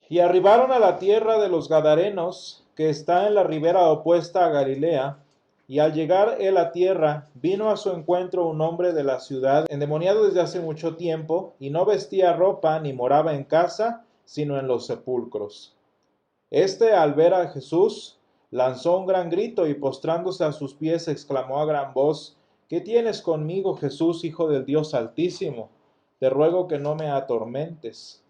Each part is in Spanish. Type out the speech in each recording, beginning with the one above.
Y arribaron a la tierra de los Gadarenos, que está en la ribera opuesta a Galilea, y al llegar él a tierra, vino a su encuentro un hombre de la ciudad, endemoniado desde hace mucho tiempo, y no vestía ropa ni moraba en casa, sino en los sepulcros. Este, al ver a Jesús, lanzó un gran grito y postrándose a sus pies exclamó a gran voz: ¿Qué tienes conmigo, Jesús, Hijo del Dios Altísimo? Te ruego que no me atormentes.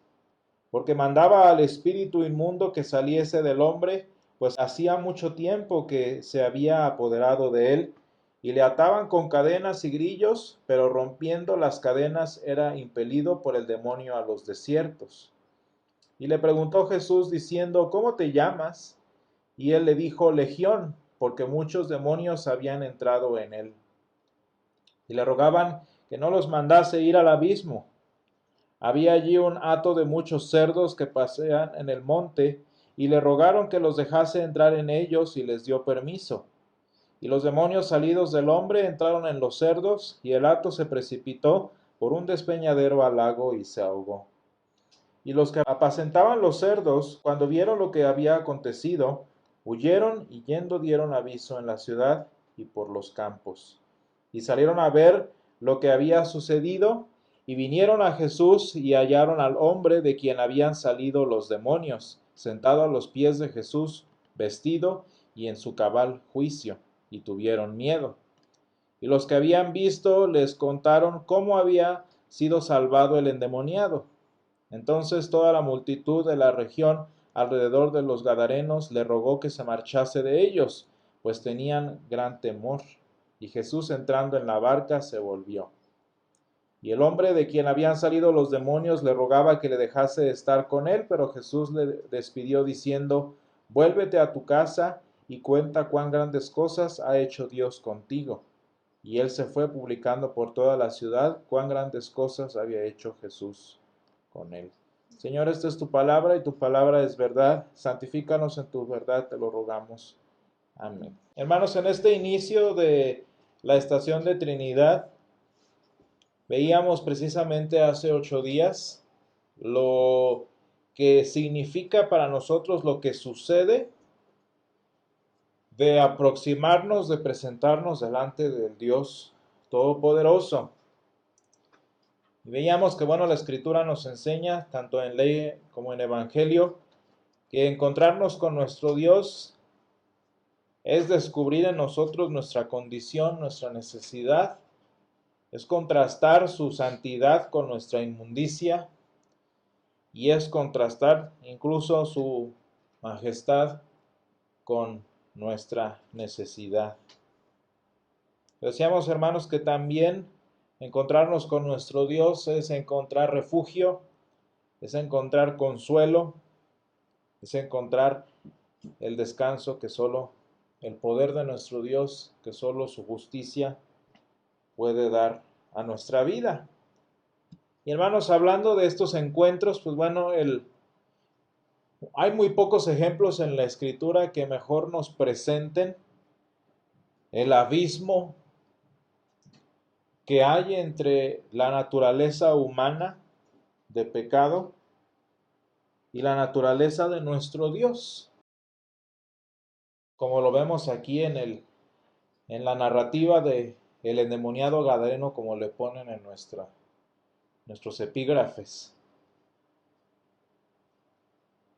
Porque mandaba al espíritu inmundo que saliese del hombre, pues hacía mucho tiempo que se había apoderado de él, y le ataban con cadenas y grillos, pero rompiendo las cadenas era impelido por el demonio a los desiertos. Y le preguntó Jesús diciendo: ¿Cómo te llamas? Y él le dijo: Legión, porque muchos demonios habían entrado en él. Y le rogaban que no los mandase ir al abismo. Había allí un hato de muchos cerdos que pasean en el monte, y le rogaron que los dejase entrar en ellos, y les dio permiso. Y los demonios salidos del hombre entraron en los cerdos, y el hato se precipitó por un despeñadero al lago y se ahogó. Y los que apacentaban los cerdos, cuando vieron lo que había acontecido, huyeron y yendo dieron aviso en la ciudad y por los campos. Y salieron a ver lo que había sucedido, y vinieron a Jesús y hallaron al hombre de quien habían salido los demonios, sentado a los pies de Jesús, vestido y en su cabal juicio, y tuvieron miedo. Y los que habían visto les contaron cómo había sido salvado el endemoniado. Entonces toda la multitud de la región alrededor de los Gadarenos le rogó que se marchase de ellos, pues tenían gran temor. Y Jesús, entrando en la barca, se volvió. Y el hombre de quien habían salido los demonios le rogaba que le dejase estar con él, pero Jesús le despidió diciendo: Vuélvete a tu casa y cuenta cuán grandes cosas ha hecho Dios contigo. Y él se fue publicando por toda la ciudad cuán grandes cosas había hecho Jesús con él. Señor, esta es tu palabra y tu palabra es verdad. Santifícanos en tu verdad, te lo rogamos. Amén. Hermanos, en este inicio de la estación de Trinidad, veíamos precisamente hace 8 días lo que significa para nosotros lo que sucede de aproximarnos, de presentarnos delante del Dios Todopoderoso. Y veíamos que, bueno, la Escritura nos enseña, tanto en ley como en Evangelio, que encontrarnos con nuestro Dios es descubrir en nosotros nuestra condición, nuestra necesidad, es contrastar su santidad con nuestra inmundicia y es contrastar incluso su majestad con nuestra necesidad. Decíamos, hermanos, que también encontrarnos con nuestro Dios es encontrar refugio, es encontrar consuelo, es encontrar el descanso que solo el poder de nuestro Dios, que solo su justicia puede dar a nuestra vida. Y hermanos, hablando de estos encuentros, pues bueno, hay muy pocos ejemplos en la Escritura que mejor nos presenten el abismo que hay entre la naturaleza humana de pecado y la naturaleza de nuestro Dios, como lo vemos aquí en la narrativa de el endemoniado gadareno, como le ponen en nuestros epígrafes.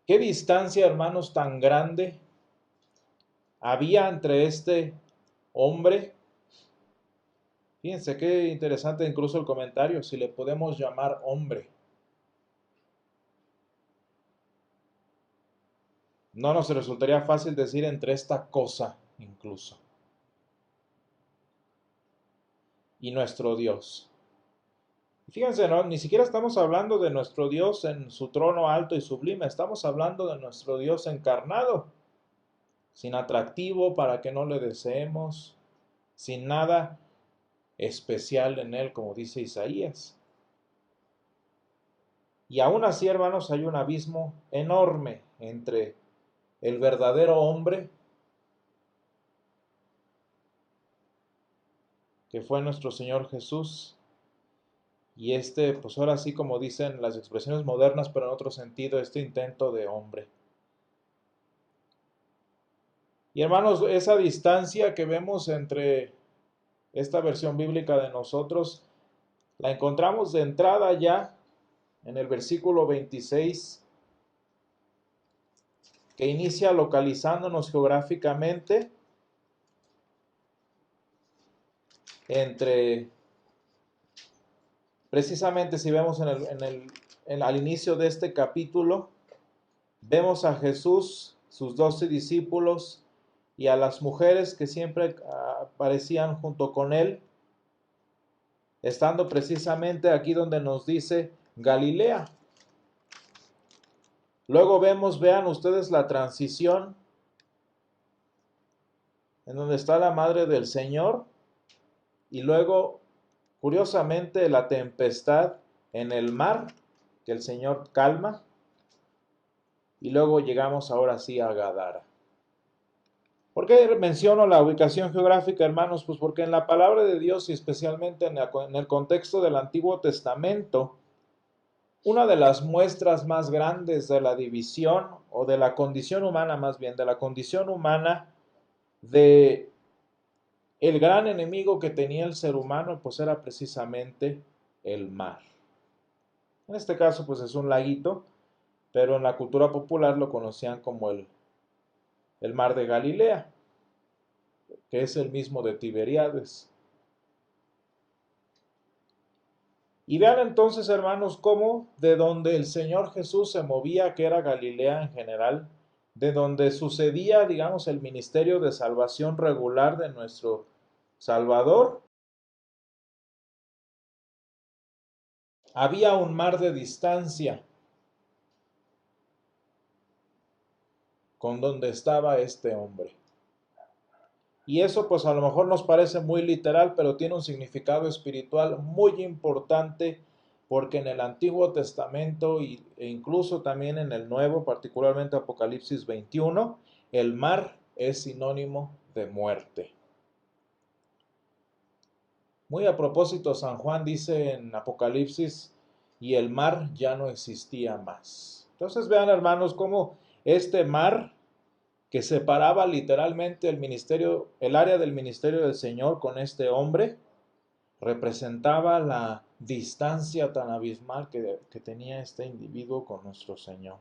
¿Qué distancia, hermanos, tan grande había entre este hombre? Fíjense qué interesante incluso el comentario, si le podemos llamar hombre. No nos resultaría fácil decir entre esta cosa incluso y nuestro Dios. Fíjense, ¿no? Ni siquiera estamos hablando de nuestro Dios en su trono alto y sublime, estamos hablando de nuestro Dios encarnado, sin atractivo para que no le deseemos, sin nada especial en él, como dice Isaías. Y aún así, hermanos, hay un abismo enorme entre el verdadero hombre, que fue nuestro Señor Jesús, y pues ahora sí como dicen las expresiones modernas, pero en otro sentido, este intento de hombre. Y hermanos, esa distancia que vemos entre esta versión bíblica de nosotros, la encontramos de entrada ya en el versículo 26, que inicia localizándonos geográficamente entre, precisamente si vemos al inicio de este capítulo, vemos a Jesús, sus 12 discípulos y a las mujeres que siempre aparecían junto con él, estando precisamente aquí donde nos dice Galilea. Luego vemos, vean ustedes la transición en donde está la madre del Señor y luego, curiosamente, la tempestad en el mar que el Señor calma, y luego llegamos ahora sí a Gadara. ¿Por qué menciono la ubicación geográfica, hermanos? Pues porque en la palabra de Dios y especialmente en el contexto del Antiguo Testamento, una de las muestras más grandes de la división o de la condición humana, más bien de la condición humana, de el gran enemigo que tenía el ser humano, pues era precisamente el mar. En este caso pues es un laguito, pero en la cultura popular lo conocían como el mar de Galilea, que es el mismo de Tiberíades. Y vean entonces, hermanos, cómo de donde el Señor Jesús se movía, que era Galilea en general, de donde sucedía, digamos, el ministerio de salvación regular de nuestro Salvador, había un mar de distancia con donde estaba este hombre. Y eso pues a lo mejor nos parece muy literal, pero tiene un significado espiritual muy importante, porque en el Antiguo Testamento e incluso también en el Nuevo, particularmente Apocalipsis 21, el mar es sinónimo de muerte. Muy a propósito, San Juan dice en Apocalipsis, y el mar ya no existía más. Entonces vean, hermanos, cómo este mar que separaba literalmente el área del ministerio del Señor con este hombre, representaba la distancia tan abismal que tenía este individuo con nuestro Señor.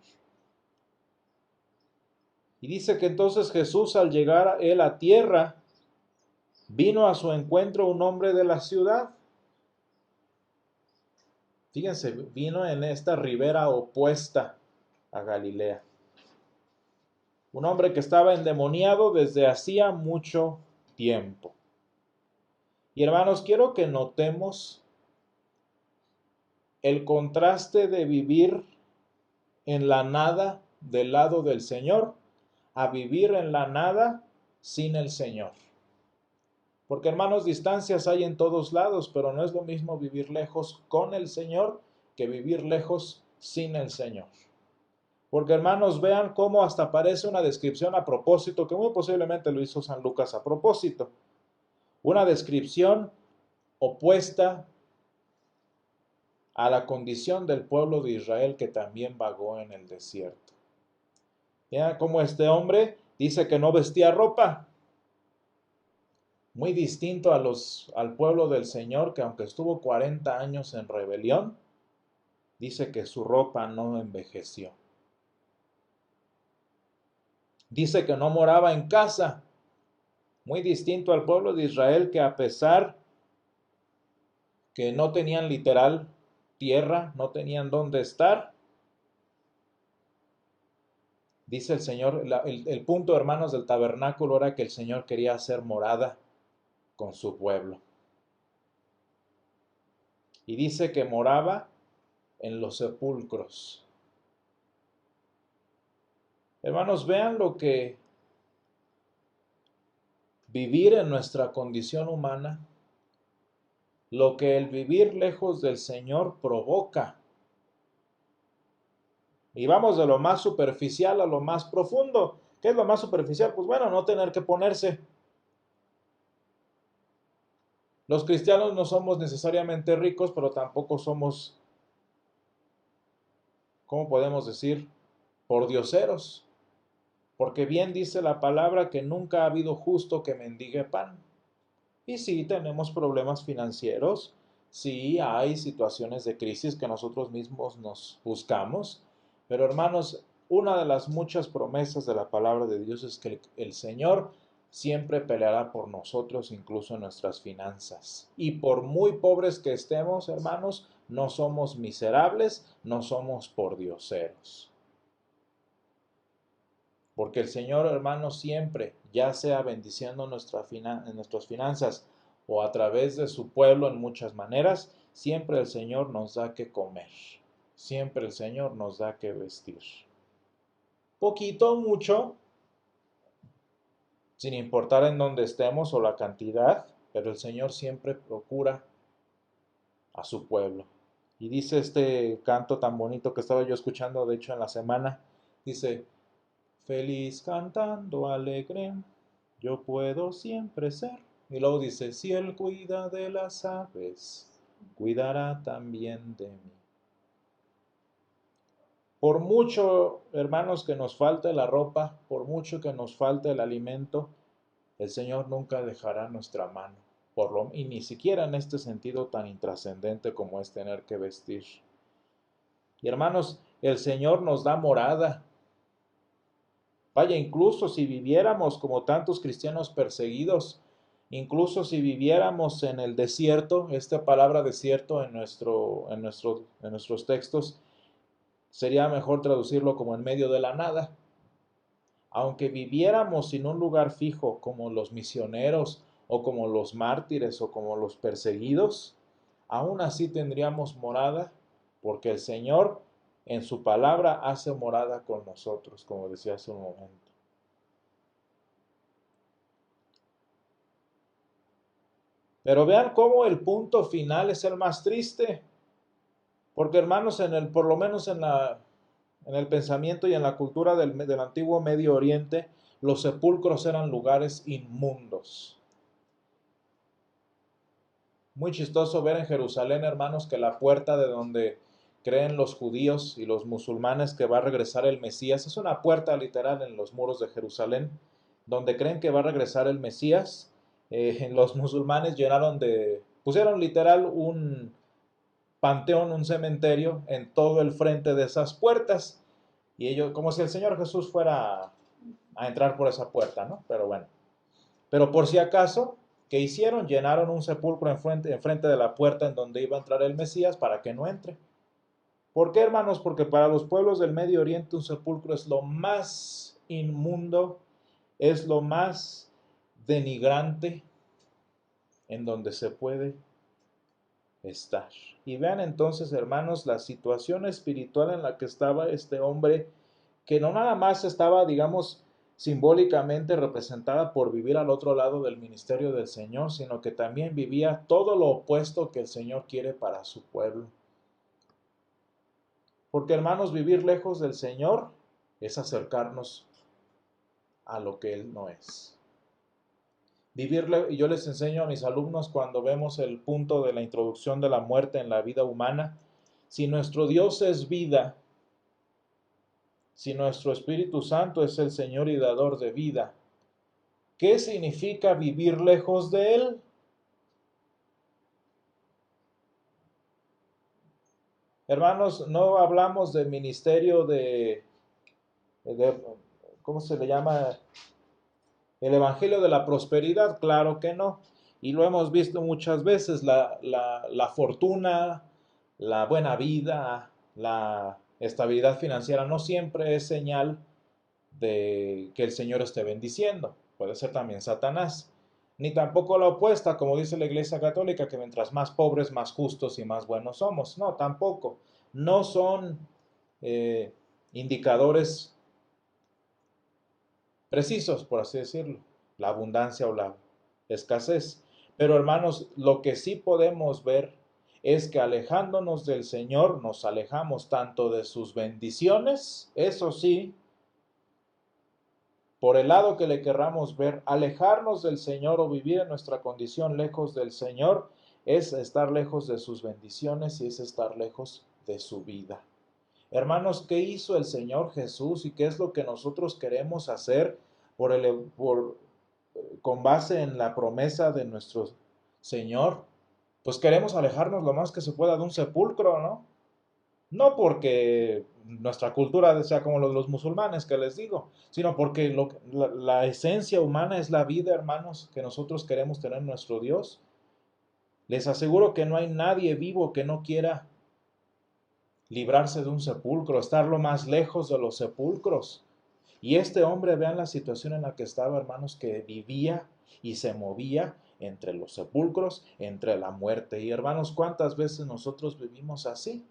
Y dice que entonces Jesús, al llegar a él a tierra, vino a su encuentro un hombre de la ciudad. Fíjense, vino en esta ribera opuesta a Galilea. Un hombre que estaba endemoniado desde hacía mucho tiempo. Y hermanos, quiero que notemos el contraste de vivir en la nada del lado del Señor a vivir en la nada sin el Señor. Porque hermanos, distancias hay en todos lados, pero no es lo mismo vivir lejos con el Señor que vivir lejos sin el Señor. Porque hermanos, vean cómo hasta aparece una descripción a propósito, que muy posiblemente lo hizo San Lucas a propósito. Una descripción opuesta a la condición del pueblo de Israel que también vagó en el desierto. Ya como este hombre dice que no vestía ropa, muy distinto al pueblo del Señor, que aunque estuvo 40 años en rebelión, dice que su ropa no envejeció. Dice que no moraba en casa, muy distinto al pueblo de Israel, que a pesar que no tenían literal tierra, no tenían dónde estar, dice el Señor, el punto, hermanos, del tabernáculo era que el Señor quería hacer morada con su pueblo. Y dice que moraba en los sepulcros. Hermanos, vean lo que vivir en nuestra condición humana, lo que el vivir lejos del Señor provoca. Y vamos de lo más superficial a lo más profundo. ¿Qué es lo más superficial? Pues bueno, no tener que ponerse. Los cristianos no somos necesariamente ricos, pero tampoco somos, ¿cómo podemos decir? Pordioseros. Porque bien dice la palabra que nunca ha habido justo que mendigue pan. Y sí, tenemos problemas financieros, sí hay situaciones de crisis que nosotros mismos nos buscamos, pero hermanos, una de las muchas promesas de la palabra de Dios es que el Señor siempre peleará por nosotros, incluso en nuestras finanzas. Y por muy pobres que estemos, hermanos, no somos miserables, no somos pordioseros. Porque el Señor, hermano, siempre, ya sea bendiciendo nuestras finanzas o a través de su pueblo en muchas maneras, siempre el Señor nos da que comer. Siempre el Señor nos da que vestir. Poquito o mucho, sin importar en dónde estemos o la cantidad, pero el Señor siempre procura a su pueblo. Y dice este canto tan bonito que estaba yo escuchando, de hecho, en la semana, dice, feliz cantando alegre, yo puedo siempre ser. Y luego dice, si Él cuida de las aves, cuidará también de mí. Por mucho, hermanos, que nos falte la ropa, por mucho que nos falte el alimento, el Señor nunca dejará nuestra mano. Y ni siquiera en este sentido tan intrascendente como es tener que vestir. Y hermanos, el Señor nos da morada. Vaya, incluso si viviéramos como tantos cristianos perseguidos, incluso si viviéramos en el desierto, esta palabra desierto en nuestros textos, sería mejor traducirlo como en medio de la nada. Aunque viviéramos sin un lugar fijo, como los misioneros, o como los mártires, o como los perseguidos, aún así tendríamos morada, porque el Señor en su palabra hace morada con nosotros, como decía hace un momento. Pero vean cómo el punto final es el más triste. Porque hermanos, por lo menos en el pensamiento y en la cultura del antiguo Medio Oriente, los sepulcros eran lugares inmundos. Muy chistoso ver en Jerusalén, hermanos, que la puerta de donde creen los judíos y los musulmanes que va a regresar el Mesías, es una puerta literal en los muros de Jerusalén, donde creen que va a regresar el Mesías. Los musulmanes pusieron literal un panteón, un cementerio en todo el frente de esas puertas. Y ellos, como si el Señor Jesús fuera a entrar por esa puerta, ¿no? Pero bueno. Pero por si acaso, ¿qué hicieron? Llenaron un sepulcro enfrente de la puerta en donde iba a entrar el Mesías para que no entre. ¿Por qué, hermanos? Porque para los pueblos del Medio Oriente un sepulcro es lo más inmundo, es lo más denigrante en donde se puede estar. Y vean entonces, hermanos, la situación espiritual en la que estaba este hombre, que no nada más estaba, digamos, simbólicamente representada por vivir al otro lado del ministerio del Señor, sino que también vivía todo lo opuesto que el Señor quiere para su pueblo. Porque, hermanos, vivir lejos del Señor es acercarnos a lo que Él no es. Y yo les enseño a mis alumnos cuando vemos el punto de la introducción de la muerte en la vida humana, si nuestro Dios es vida, si nuestro Espíritu Santo es el Señor y dador de vida, ¿qué significa vivir lejos de Él? Hermanos, no hablamos de ministerio de ¿cómo se le llama? El Evangelio de la prosperidad, claro que no. Y lo hemos visto muchas veces, la fortuna, la buena vida, la estabilidad financiera no siempre es señal de que el Señor esté bendiciendo. Puede ser también Satanás. Ni tampoco la opuesta, como dice la Iglesia Católica, que mientras más pobres, más justos y más buenos somos. No, tampoco. No son eh, indicadores precisos, por así decirlo, la abundancia o la escasez. Pero hermanos, lo que sí podemos ver es que alejándonos del Señor nos alejamos tanto de sus bendiciones, eso sí, por el lado que le querramos ver, alejarnos del Señor o vivir en nuestra condición lejos del Señor es estar lejos de sus bendiciones y es estar lejos de su vida. Hermanos, ¿qué hizo el Señor Jesús y qué es lo que nosotros queremos hacer con base en la promesa de nuestro Señor? Pues queremos alejarnos lo más que se pueda de un sepulcro, ¿no? No porque nuestra cultura sea como los musulmanes que les digo, sino porque la esencia humana es la vida, hermanos, que nosotros queremos tener en nuestro Dios. Les aseguro que no hay nadie vivo que no quiera librarse de un sepulcro, estar lo más lejos de los sepulcros. Y este hombre, vean la situación en la que estaba, hermanos, que vivía y se movía entre los sepulcros, entre la muerte. Y hermanos, ¿cuántas veces nosotros vivimos así?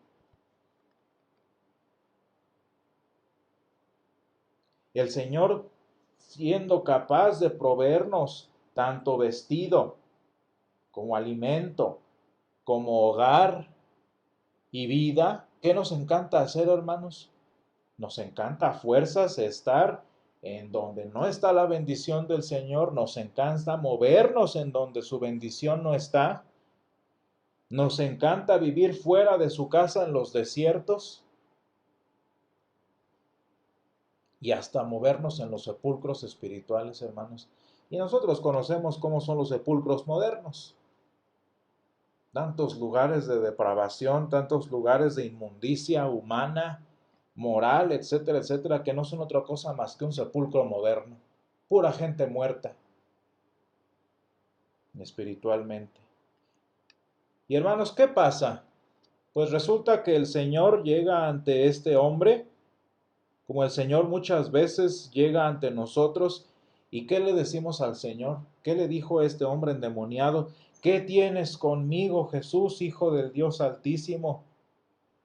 El Señor siendo capaz de proveernos tanto vestido como alimento, como hogar y vida. ¿Qué nos encanta hacer, hermanos? Nos encanta a fuerzas estar en donde no está la bendición del Señor, nos encanta movernos en donde su bendición no está, nos encanta vivir fuera de su casa en los desiertos y hasta movernos en los sepulcros espirituales, hermanos. Y nosotros conocemos cómo son los sepulcros modernos. Tantos lugares de depravación, tantos lugares de inmundicia humana, moral, etcétera, etcétera, que no son otra cosa más que un sepulcro moderno. Pura gente muerta espiritualmente. Y hermanos, ¿qué pasa? Pues resulta que el Señor llega ante este hombre, como el Señor muchas veces llega ante nosotros. ¿Y qué le decimos al Señor? ¿Qué le dijo este hombre endemoniado? ¿Qué tienes conmigo, Jesús, Hijo del Dios Altísimo?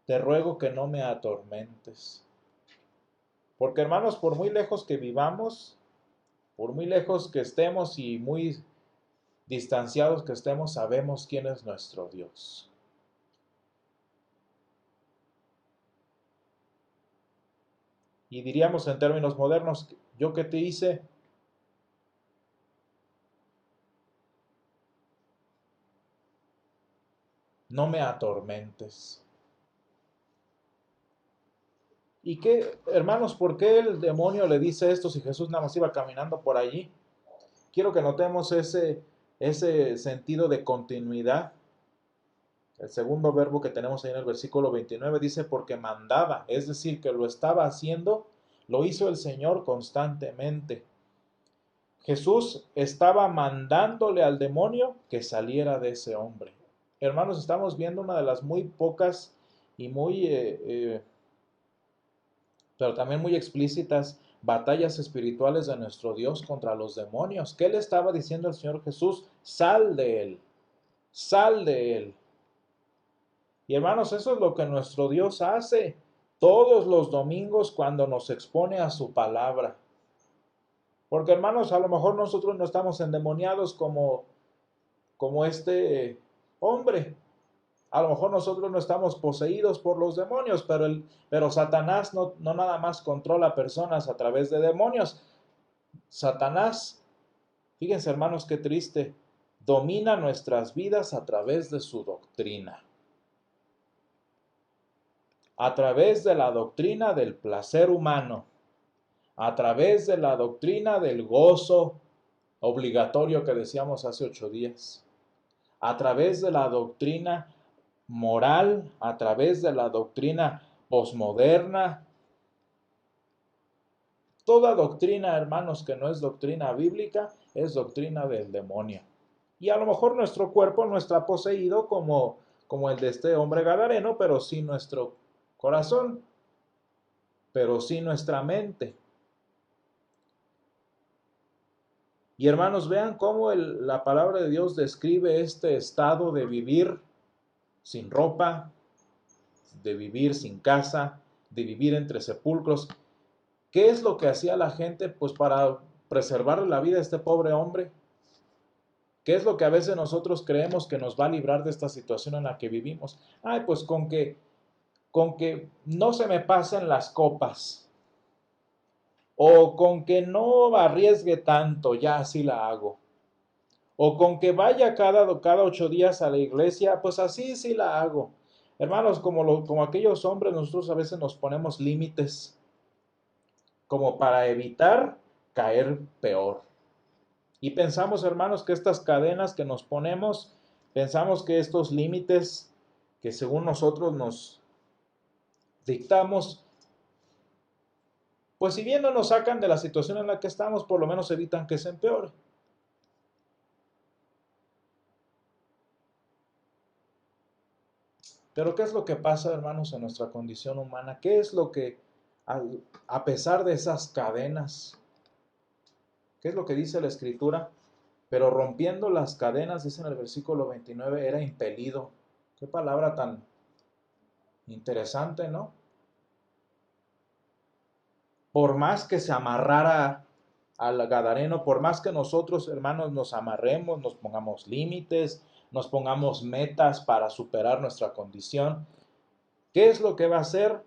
Te ruego que no me atormentes. Porque hermanos, por muy lejos que vivamos, por muy lejos que estemos y muy distanciados que estemos, sabemos quién es nuestro Dios. Y diríamos en términos modernos, ¿yo qué te hice? No me atormentes. ¿Y qué, hermanos, por qué el demonio le dice esto si Jesús nada más iba caminando por allí? Quiero que notemos ese sentido de continuidad. El segundo verbo que tenemos ahí en el versículo 29 dice porque mandaba, es decir, que lo estaba haciendo, lo hizo el Señor constantemente. Jesús estaba mandándole al demonio que saliera de ese hombre. Hermanos, estamos viendo una de las muy pocas y pero también muy explícitas batallas espirituales de nuestro Dios contra los demonios. ¿Qué le estaba diciendo el Señor Jesús? Sal de él, sal de él. Y hermanos, eso es lo que nuestro Dios hace todos los domingos cuando nos expone a su palabra. Porque hermanos, a lo mejor nosotros no estamos endemoniados como este hombre. A lo mejor nosotros no estamos poseídos por los demonios, pero Satanás no nada más controla personas a través de demonios. Satanás, fíjense hermanos qué triste, domina nuestras vidas a través de su doctrina. A través de la doctrina del placer humano, a través de la doctrina del gozo obligatorio que decíamos hace 8 días, a través de la doctrina moral, a través de la doctrina posmoderna. Toda doctrina, hermanos, que no es doctrina bíblica, es doctrina del demonio. Y a lo mejor nuestro cuerpo no está poseído como el de este hombre gadareno, pero sí nuestro corazón, pero sí nuestra mente. Y hermanos, vean cómo la palabra de Dios describe este estado de vivir sin ropa, de vivir sin casa, de vivir entre sepulcros. ¿Qué es lo que hacía la gente pues para preservar la vida de este pobre hombre? ¿Qué es lo que a veces nosotros creemos que nos va a librar de esta situación en la que vivimos? Ay, pues con que no se me pasen las copas, O con que no arriesgue tanto, ya así la hago. O con que vaya cada 8 días a la iglesia, pues así sí la hago. Hermanos, como aquellos hombres, nosotros a veces nos ponemos límites como para evitar caer peor. Y pensamos, hermanos, que estas cadenas que nos ponemos, pensamos que estos límites que según nosotros nos dictamos, pues si bien no nos sacan de la situación en la que estamos, por lo menos evitan que se empeore. Pero ¿qué es lo que pasa, hermanos, en nuestra condición humana? ¿Qué es lo que, a pesar de esas cadenas, qué es lo que dice la Escritura? Pero rompiendo las cadenas, dice en el versículo 29, era impelido. Qué palabra tan interesante, ¿no? Por más que se amarrara al gadareno, por más que nosotros, hermanos, nos amarremos, nos pongamos límites, nos pongamos metas para superar nuestra condición, ¿qué es lo que va a hacer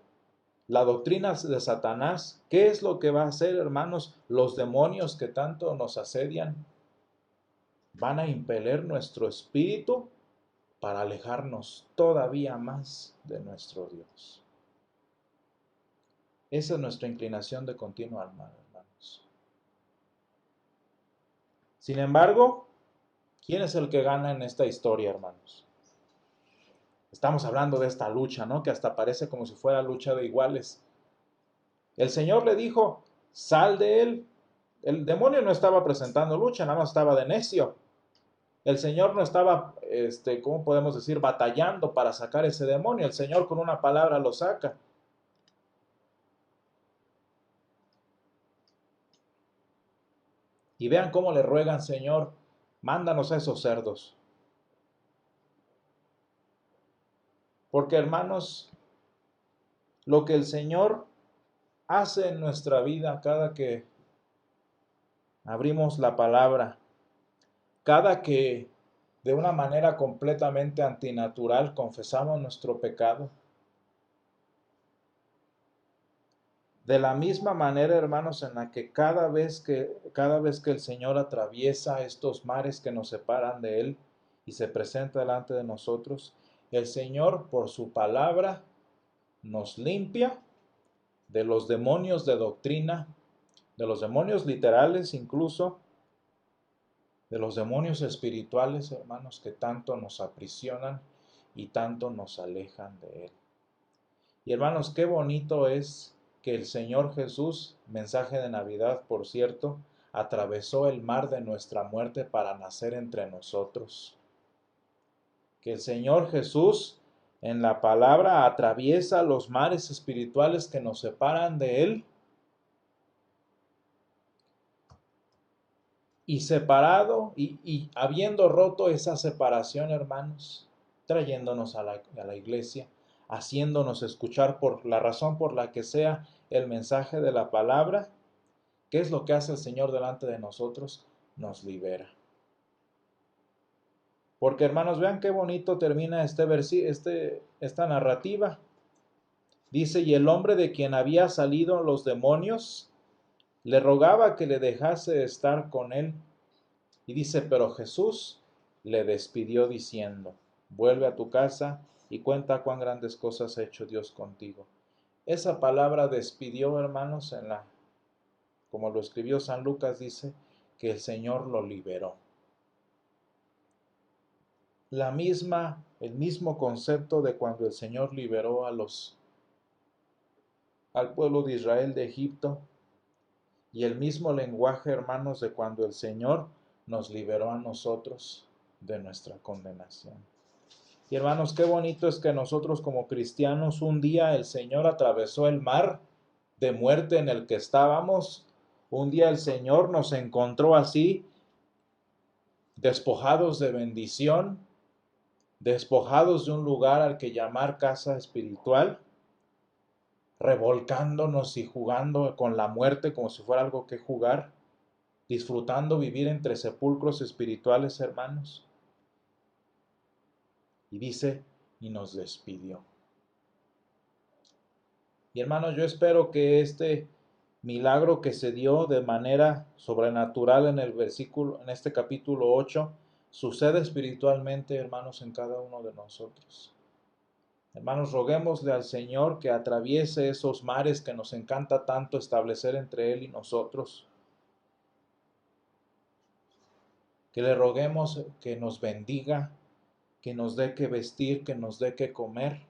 la doctrina de Satanás? ¿Qué es lo que va a hacer, hermanos, los demonios que tanto nos asedian? Van a impeler nuestro espíritu para alejarnos todavía más de nuestro Dios. Esa es nuestra inclinación de continuo al mal, hermanos. Sin embargo, ¿quién es el que gana en esta historia, hermanos? Estamos hablando de esta lucha, ¿no? Que hasta parece como si fuera lucha de iguales. El Señor le dijo, sal de él. El demonio no estaba presentando lucha, nada más estaba de necio. El Señor no estaba, ¿cómo podemos decir?, batallando para sacar ese demonio. El Señor con una palabra lo saca. Y vean cómo le ruegan, Señor, mándanos a esos cerdos. Porque, hermanos, lo que el Señor hace en nuestra vida cada que abrimos la palabra, cada que de una manera completamente antinatural confesamos nuestro pecado, de la misma manera, hermanos, en la que cada vez que el Señor atraviesa estos mares que nos separan de Él y se presenta delante de nosotros, el Señor por su palabra nos limpia de los demonios de doctrina, de los demonios literales incluso, de los demonios espirituales, hermanos, que tanto nos aprisionan y tanto nos alejan de Él. Y hermanos, qué bonito es que el Señor Jesús, mensaje de Navidad, por cierto, atravesó el mar de nuestra muerte para nacer entre nosotros. Que el Señor Jesús en la palabra atraviesa los mares espirituales que nos separan de Él. Y separado y habiendo roto esa separación, hermanos, trayéndonos a la iglesia, haciéndonos escuchar por la razón por la que sea el mensaje de la palabra, ¿qué es lo que hace el Señor delante de nosotros? Nos libera. Porque, hermanos, vean qué bonito termina esta narrativa. Dice, y el hombre de quien había salido los demonios le rogaba que le dejase estar con él. Y dice, pero Jesús le despidió diciendo, vuelve a tu casa y cuenta cuán grandes cosas ha hecho Dios contigo. Esa palabra despidió, hermanos, como lo escribió San Lucas, dice que el Señor lo liberó. El mismo concepto de cuando el Señor liberó al pueblo de Israel de Egipto, y el mismo lenguaje, hermanos, de cuando el Señor nos liberó a nosotros de nuestra condenación. Y hermanos, qué bonito es que nosotros como cristianos un día el Señor atravesó el mar de muerte en el que estábamos. Un día el Señor nos encontró así, despojados de bendición, despojados de un lugar al que llamar casa espiritual, revolcándonos y jugando con la muerte como si fuera algo que jugar, disfrutando vivir entre sepulcros espirituales, hermanos. Y dice, y nos despidió. Y hermanos, yo espero que este milagro que se dio de manera sobrenatural en este capítulo 8, sucede espiritualmente, hermanos, en cada uno de nosotros. Hermanos, roguémosle al Señor que atraviese esos mares que nos encanta tanto establecer entre Él y nosotros. Que le roguemos que nos bendiga, que nos dé que vestir, que nos dé que comer.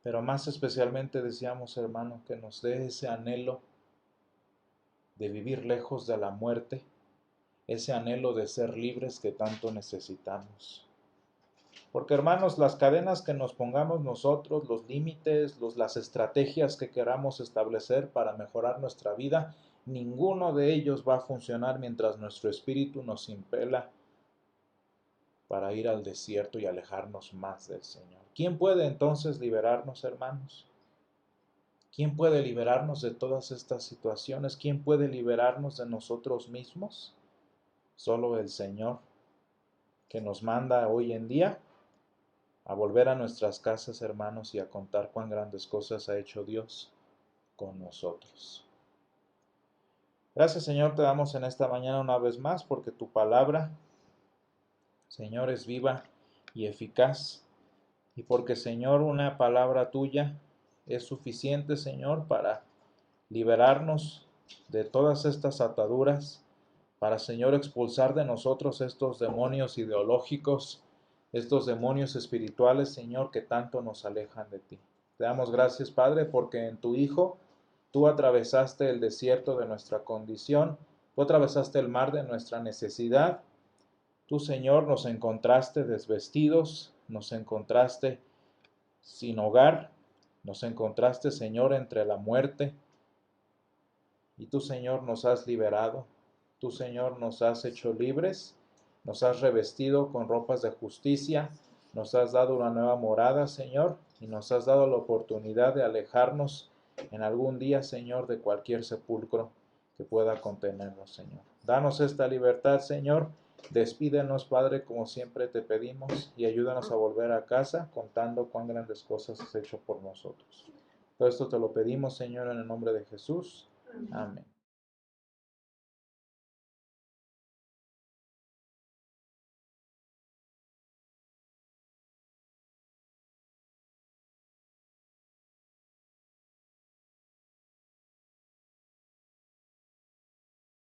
Pero más especialmente deseamos, hermano, que nos dé ese anhelo de vivir lejos de la muerte, ese anhelo de ser libres que tanto necesitamos. Porque, hermanos, las cadenas que nos pongamos nosotros, los límites, las estrategias que queramos establecer para mejorar nuestra vida, ninguno de ellos va a funcionar mientras nuestro espíritu nos impela para ir al desierto y alejarnos más del Señor. ¿Quién puede entonces liberarnos, hermanos? ¿Quién puede liberarnos de todas estas situaciones? ¿Quién puede liberarnos de nosotros mismos? Solo el Señor, que nos manda hoy en día a volver a nuestras casas, hermanos, y a contar cuán grandes cosas ha hecho Dios con nosotros. Gracias, Señor, te damos en esta mañana una vez más porque tu palabra, Señor, es viva y eficaz, y porque, Señor, una palabra tuya es suficiente, Señor, para liberarnos de todas estas ataduras, para, Señor, expulsar de nosotros estos demonios ideológicos, estos demonios espirituales, Señor, que tanto nos alejan de ti. Te damos gracias, Padre, porque en tu Hijo tú atravesaste el desierto de nuestra condición, tú atravesaste el mar de nuestra necesidad. Tú, Señor, nos encontraste desvestidos, nos encontraste sin hogar, nos encontraste, Señor, entre la muerte. Y tú, Señor, nos has liberado. Tú, Señor, nos has hecho libres, nos has revestido con ropas de justicia, nos has dado una nueva morada, Señor, y nos has dado la oportunidad de alejarnos en algún día, Señor, de cualquier sepulcro que pueda contenernos, Señor. Danos esta libertad, Señor. Despídenos, Padre, como siempre te pedimos, y ayúdanos a volver a casa contando cuán grandes cosas has hecho por nosotros. Todo esto te lo pedimos, Señor, en el nombre de Jesús. Amén.